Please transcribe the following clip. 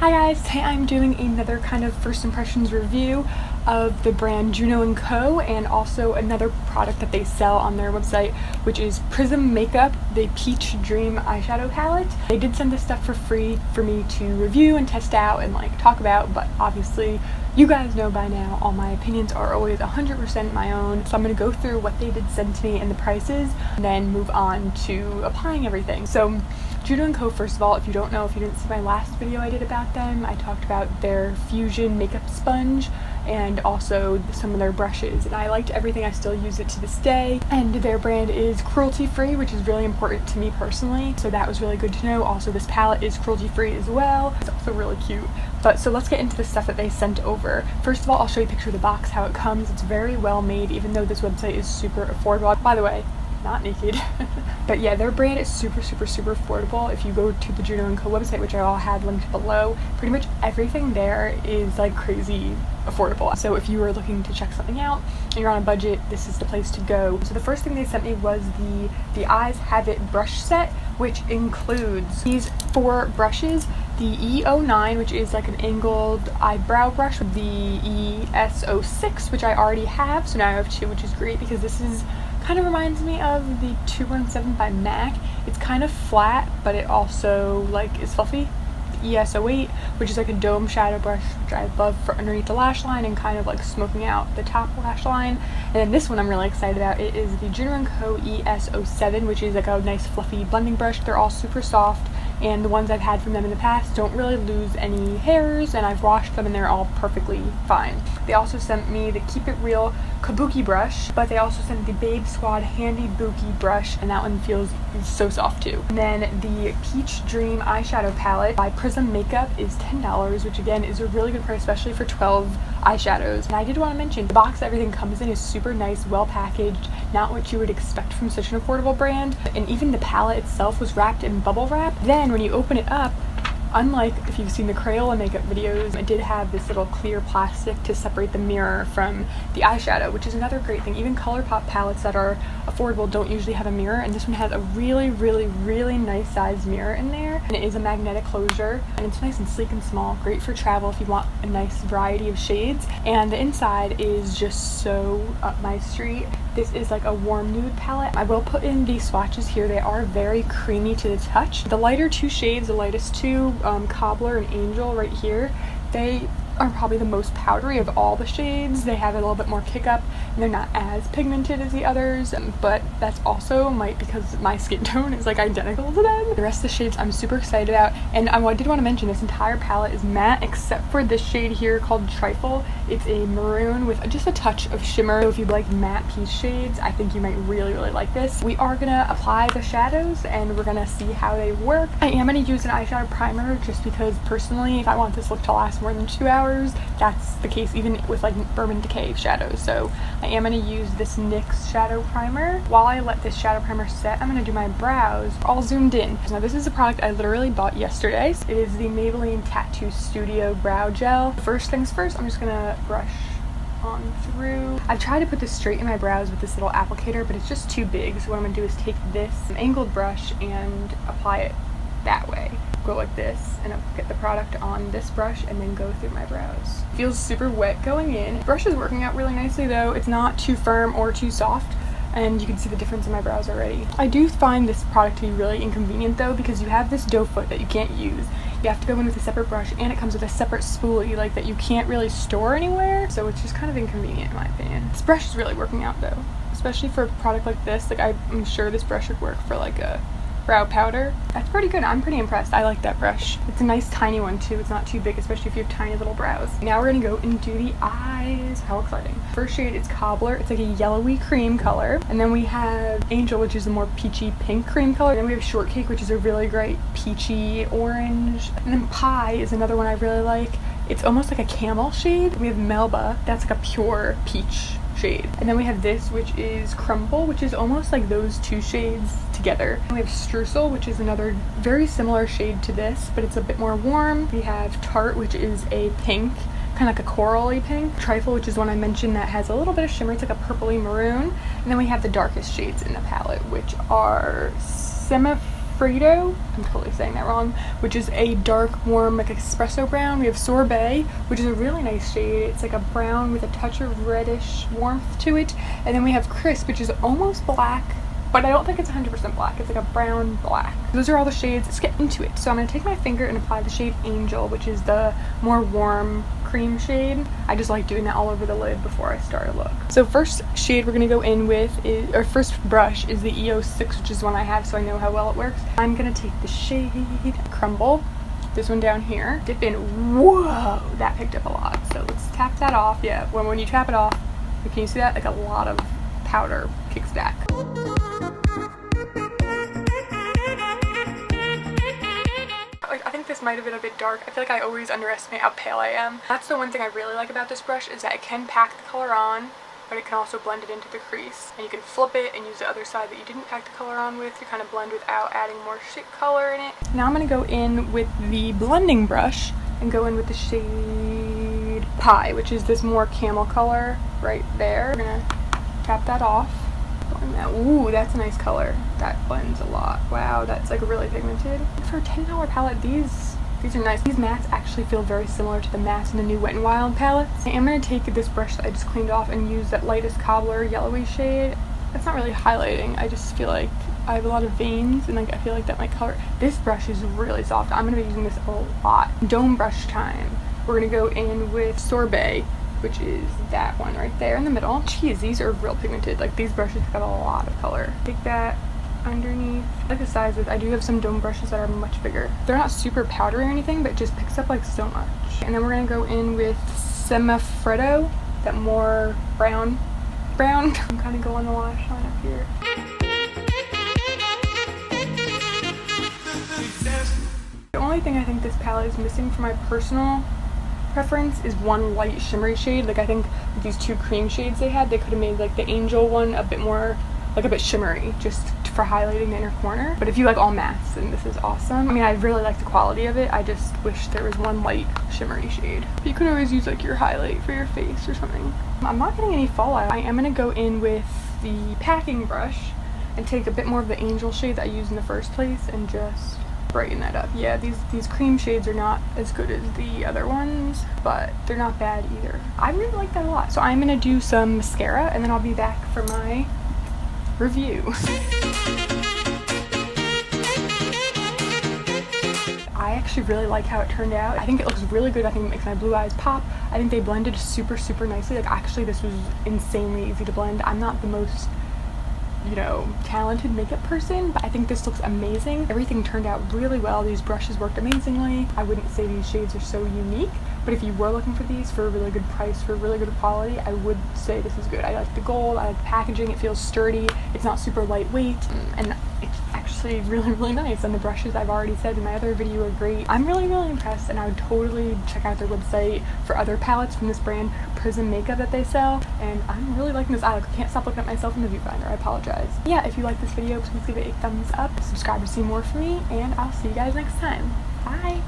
Hi guys, today I'm doing another kind of first impressions review of the brand Juno & Co. and also another product that they sell on their website, which is Prism Makeup, the Peach Dream eyeshadow palette. They did send this stuff for free for me to review and test out and talk about, but obviously you guys know by now all my opinions are always 100% my own, so I'm going to go through what they did send to me and the prices, and then move on to applying everything. So Juno & Co, first of all, if you don't know, if you didn't see my last video I did about them, I talked about their Fusion makeup sponge and also some of their brushes, and I liked everything. I still use it to this day, and their brand is cruelty free, which is really important to me personally, so that was really good to know. Also, this palette is cruelty free as well. It's also really cute. But so let's get into the stuff that they sent over. First of all, I'll show you a picture of the box, how it comes. It's very well made, even though this website is super affordable. By the way, not naked. But yeah, their brand is super affordable. If you go to the Juno & Co website, which I'll have linked below, pretty much everything there is crazy affordable. So if you are looking to check something out and you're on a budget, this is the place to go. So the first thing they sent me was the Eyes Have It brush set, which includes these 4 brushes. The E09, which is an angled eyebrow brush, with the ES06, which I already have, so now I have 2, which is great because this is kind of reminds me of the 217 by MAC. It's kind of flat, but it also is fluffy. The ES08, which is a dome shadow brush, which I love for underneath the lash line and kind of smoking out the top lash line. And then this one I'm really excited about. It is the Juno & Co ES07, which is a nice fluffy blending brush. They're all super soft, and the ones I've had from them in the past don't really lose any hairs, and I've washed them and they're all perfectly fine. They also sent me the Keep It Real Kabuki brush, but they also sent the Babe Squad Handy Buki brush, and that one feels so soft too. And then the Peach Dream eyeshadow palette by Prism Makeup is $10, which again is a really good price, especially for 12 eyeshadows. And I did want to mention, the box everything comes in is super nice, well packaged, not what you would expect from such an affordable brand. And even the palette itself was wrapped in bubble wrap. Then when you open it up, unlike if you've seen the Crayola makeup videos, it did have this little clear plastic to separate the mirror from the eyeshadow, which is another great thing. Even ColourPop palettes that are affordable don't usually have a mirror, and this one has a really nice sized mirror in there, and it is a magnetic closure, and it's nice and sleek and small, great for travel if you want a nice variety of shades. And the inside is just so up my street. This is a warm nude palette. I will put in the swatches here. They are very creamy to the touch. The lighter 2 shades, the lightest 2, Cobbler and Angel right here, they are probably the most powdery of all the shades. They have a little bit more kick up, and they're not as pigmented as the others, but that's also because my skin tone is identical to them. The rest of the shades I'm super excited about, and I did want to mention this entire palette is matte except for this shade here called Trifle. It's a maroon with just a touch of shimmer, so if you like matte piece shades, I think you might really like this. We are gonna apply the shadows and we're gonna see how they work. I am gonna use an eyeshadow primer just because personally, if I want this look to last more than 2 hours, that's the case even with Bourbon Decay shadows. So I am going to use this NYX shadow primer. While I let this shadow primer set, I'm going to do my brows all zoomed in. Now this is a product I literally bought yesterday. It is the Maybelline Tattoo Studio Brow Gel. First things first, I'm just going to brush on through. I've tried to put this straight in my brows with this little applicator, but it's just too big. So what I'm going to do is take this angled brush and apply it that way. Go like this and I'll get the product on this brush and then go through my brows. Feels super wet going in. The brush is working out really nicely though. It's not too firm or too soft, and you can see the difference in my brows already. I do find this product to be really inconvenient though, because you have this doe foot that you can't use. You have to go in with a separate brush, and it comes with a separate spoolie that you can't really store anywhere, so it's just kind of inconvenient in my opinion. This brush is really working out though, especially for a product like this. I'm sure this brush would work for a brow powder. That's pretty good. I'm pretty impressed. I like that brush. It's a nice tiny one too. It's not too big, especially if you have tiny little brows. Now we're gonna go and do the eyes. How exciting. First shade is Cobbler. It's a yellowy cream color. And then we have Angel, which is a more peachy pink cream color. And then we have Shortcake, which is a really great peachy orange. And then Pie is another one I really like. It's almost like a camel shade. We have Melba. That's a pure peach shade. And then we have this, which is Crumble, which is almost like those 2 shades together. And we have Streusel, which is another very similar shade to this, but it's a bit more warm. We have Tart, which is a pink, kind of like a corally pink. Trifle, which is one I mentioned that has a little bit of shimmer. It's like a purpley maroon. And then we have the darkest shades in the palette, which are Alfredo, I'm totally saying that wrong, which is a dark, warm, like espresso brown. We have Sorbet, which is a really nice shade. It's like a brown with a touch of reddish warmth to it. And then we have Crisp, which is almost black, but I don't think it's 100% black. It's like a brown black. Those are all the shades. Let's get into it. So I'm going to take my finger and apply the shade Angel, which is the more warm cream shade. I just like doing that all over the lid before I start a look. So first shade we're going to go in with is, or first brush is the EO6, which is one I have so I know how well it works. I'm going to take the shade Crumble, this one down here, dip in. Whoa, that picked up a lot. So let's tap that off. Yeah, when you tap it off, can you see that? Like a lot of powder kicks back. I think this might have been a bit dark. I feel like I always underestimate how pale I am. That's the one thing I really like about this brush, is that it can pack the color on, but it can also blend it into the crease. And you can flip it and use the other side that you didn't pack the color on with to kind of blend without adding more shit color in it. Now I'm going to go in with the blending brush and go in with the shade Pie, which is this more camel color right there. We're going to tap that off. Ooh, that's a nice color. That blends a lot. Wow, that's like really pigmented. For a $10 palette, these are nice. These mattes actually feel very similar to the mattes in the new Wet n Wild palettes. I am going to take this brush that I just cleaned off and use that lightest Cobbler yellowy shade. That's not really highlighting. I just feel like I have a lot of veins and like I feel like that might color. This brush is really soft. I'm going to be using this a lot. Dome brush time. We're going to go in with Sorbet, which is that one right there in the middle. Jeez, these are real pigmented. Like these brushes got a lot of color. Take that underneath. I like the sizes. I do have some dome brushes that are much bigger. They're not super powdery or anything, but it just picks up like so much. And then we're gonna go in with Semafreddo, that more brown. I'm kind of going the lash line up here. The only thing I think this palette is missing for my personal preference is one light shimmery shade. Like I think with these two cream shades they had, they could have made like the Angel one a bit more, like a bit shimmery, just for highlighting the inner corner. But if you like all mattes, then this is awesome. I mean, I really like the quality of it. I just wish there was one light shimmery shade. But you could always use like your highlight for your face or something. I'm not getting any fallout. I am gonna go in with the packing brush and take a bit more of the Angel shade that I used in the first place and just brighten that up. Yeah, these cream shades are not as good as the other ones, but they're not bad either. I really like that a lot. So I'm gonna do some mascara and then I'll be back for my review. I actually really like how it turned out. I think it looks really good. I think it makes my blue eyes pop. I think they blended super nicely. Like actually this was insanely easy to blend. I'm not the most, you know, talented makeup person, but I think this looks amazing. Everything turned out really well. These brushes worked amazingly. I wouldn't say these shades are so unique, but if you were looking for these for a really good price, for really good quality, I would say this is good. I like the gold, I like the packaging, it feels sturdy, it's not super lightweight, and it's actually really nice. And the brushes, I've already said in my other video, are great. I'm really impressed, and I would totally check out their website for other palettes from this brand, Prism makeup, that they sell. And I'm really liking this. I can't stop looking at myself in the viewfinder. I apologize. Yeah, if you like this video, please give it a thumbs up, subscribe to see more from me, and I'll see you guys next time. Bye!